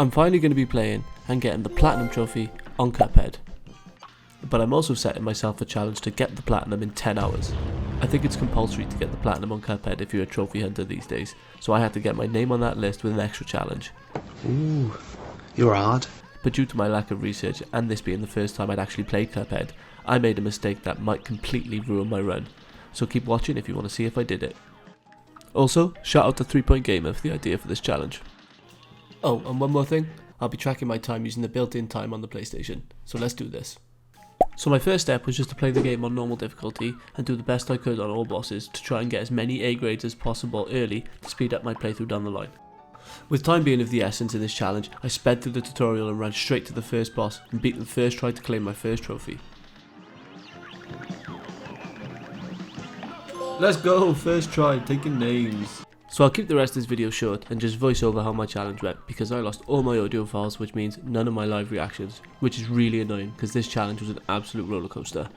I'm finally going to be playing and getting the Platinum Trophy on Cuphead. But I'm also setting myself a challenge to get the Platinum in 10 hours. I think it's compulsory to get the Platinum on Cuphead if you're a trophy hunter these days, so I had to get my name on that list with an extra challenge. Ooh, you're hard. But due to my lack of research and this being the first time I'd actually played Cuphead, I made a mistake that might completely ruin my run. So keep watching if you want to see if I did it. Also, shout out to 3 Point Gamer for the idea for this challenge. Oh, and one more thing, I'll be tracking my time using the built-in time on the PlayStation, so let's do this. So my first step was just to play the game on normal difficulty and do the best I could on all bosses to try and get as many A grades as possible early to speed up my playthrough down the line. With time being of the essence in this challenge, I sped through the tutorial and ran straight to the first boss and beat the first try to claim my first trophy. Let's go, first try, taking names. So I'll keep the rest of this video short and just voice over how my challenge went because I lost all my audio files, which means none of my live reactions, which is really annoying because this challenge was an absolute rollercoaster.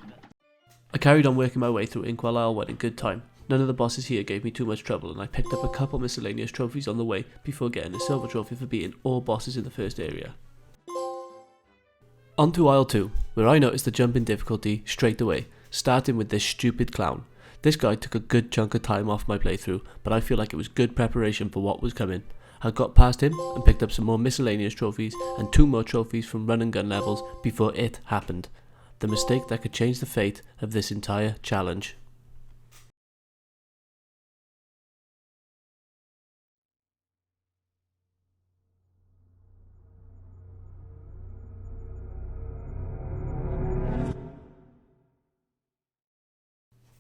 I carried on working my way through Inkwell Isle in good time. None of the bosses here gave me too much trouble and I picked up a couple miscellaneous trophies on the way before getting a silver trophy for beating all bosses in the first area. On to Isle 2, where I noticed the jump in difficulty straight away, starting with this stupid clown. This guy took a good chunk of time off my playthrough, but I feel like it was good preparation for what was coming. I got past him and picked up some more miscellaneous trophies and 2 more trophies from run and gun levels before it happened. The mistake that could change the fate of this entire challenge.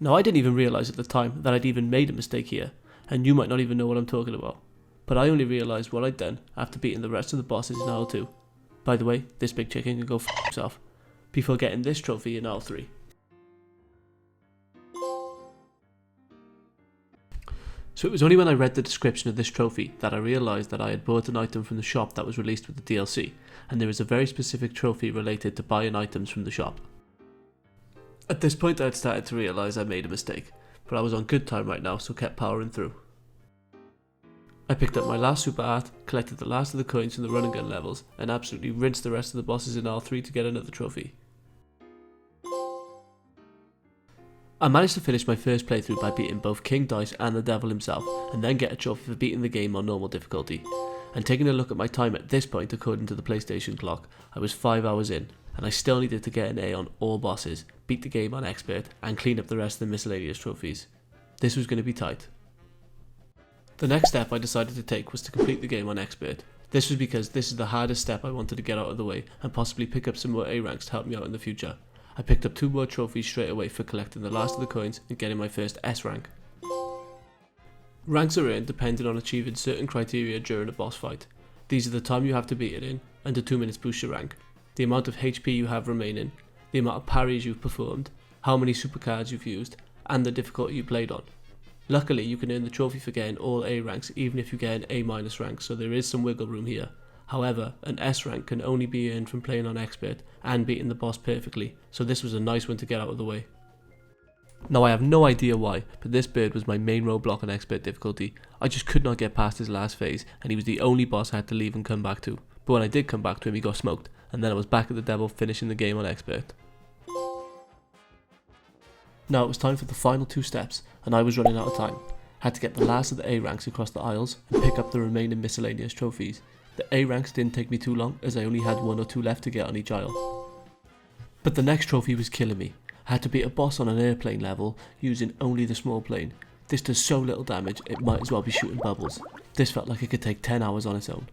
Now I didn't even realise at the time that I'd even made a mistake here, and you might not even know what I'm talking about. But I only realised what I'd done after beating the rest of the bosses in Isle 2. By the way, this big chicken can go f himself, before getting this trophy in Isle 3. So it was only when I read the description of this trophy that I realised that I had bought an item from the shop that was released with the DLC, and there is a very specific trophy related to buying items from the shop. At this point I had started to realise I made a mistake, but I was on good time right now, so kept powering through. I picked up my last super art, collected the last of the coins from the run and gun levels, and absolutely rinsed the rest of the bosses in R3 to get another trophy. I managed to finish my first playthrough by beating both King Dice and the Devil himself, and then get a trophy for beating the game on normal difficulty. And taking a look at my time at this point according to the PlayStation clock, I was 5 hours in, and I still needed to get an A on all bosses, beat the game on Expert, and clean up the rest of the miscellaneous trophies. This was going to be tight. The next step I decided to take was to complete the game on Expert. This was because this is the hardest step I wanted to get out of the way and possibly pick up some more A ranks to help me out in the future. I picked up 2 more trophies straight away for collecting the last of the coins and getting my first S rank. Ranks are earned depending on achieving certain criteria during a boss fight. These are the time you have to beat it in, under 2 minutes boost your rank, the amount of HP you have remaining, the amount of parries you've performed, how many supercards you've used, and the difficulty you played on. Luckily, you can earn the trophy for getting all A ranks even if you get an A- rank, so there is some wiggle room here. However, an S rank can only be earned from playing on Expert and beating the boss perfectly, so this was a nice one to get out of the way. Now I have no idea why, but this bird was my main roadblock on Expert difficulty. I just could not get past his last phase, and he was the only boss I had to leave and come back to. But when I did come back to him, he got smoked, and then I was back at the Devil finishing the game on Expert. Now it was time for the final 2 steps, and I was running out of time. I had to get the last of the A ranks across the Isles and pick up the remaining miscellaneous trophies. The A ranks didn't take me too long, as I only had 1 or 2 left to get on each isle. But the next trophy was killing me. I had to beat a boss on an airplane level using only the small plane. This does so little damage it might as well be shooting bubbles. This felt like it could take 10 hours on its own.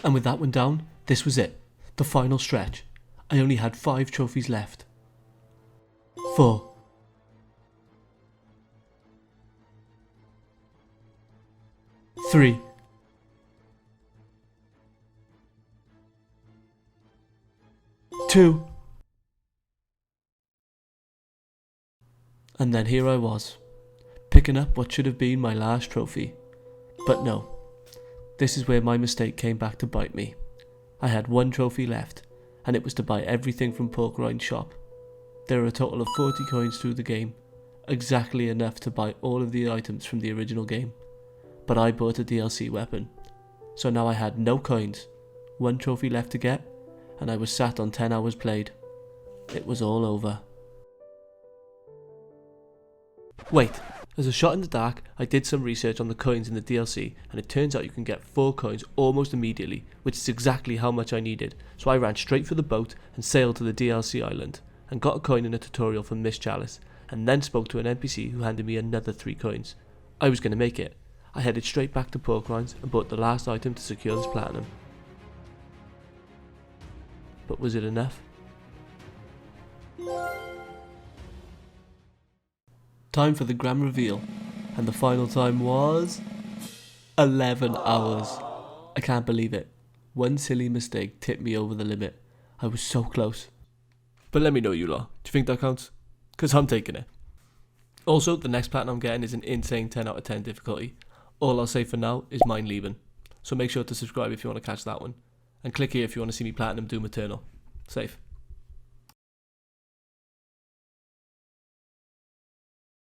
And with that one down, this was it. The final stretch. I only had 5 trophies left. 4. 3. 2. And then here I was, picking up what should have been my last trophy. But no, this is where my mistake came back to bite me. I had 1 trophy left, and it was to buy everything from Pork Rind's shop. There are a total of 40 coins through the game, exactly enough to buy all of the items from the original game. But I bought a DLC weapon. So now I had no coins, 1 trophy left to get, and I was sat on 10 hours played. It was all over. Wait, as a shot in the dark, I did some research on the coins in the DLC, and it turns out you can get 4 coins almost immediately, which is exactly how much I needed. So I ran straight for the boat and sailed to the DLC island, and got a coin in a tutorial from Miss Chalice, and then spoke to an NPC who handed me another 3 coins. I was going to make it. I headed straight back to Porkrines and bought the last item to secure this platinum. But was it enough? Time for the grand reveal, and the final time was 11 hours. I can't believe it. One silly mistake tipped me over the limit. I was so close. But let me know, you lot. Do you think that counts? Because I'm taking it. Also, the next platinum I'm getting is an insane 10 out of 10 difficulty. All I'll say for now is mine leaving. So make sure to subscribe if you want to catch that one. And click here if you want to see me platinum Doom Eternal. Safe.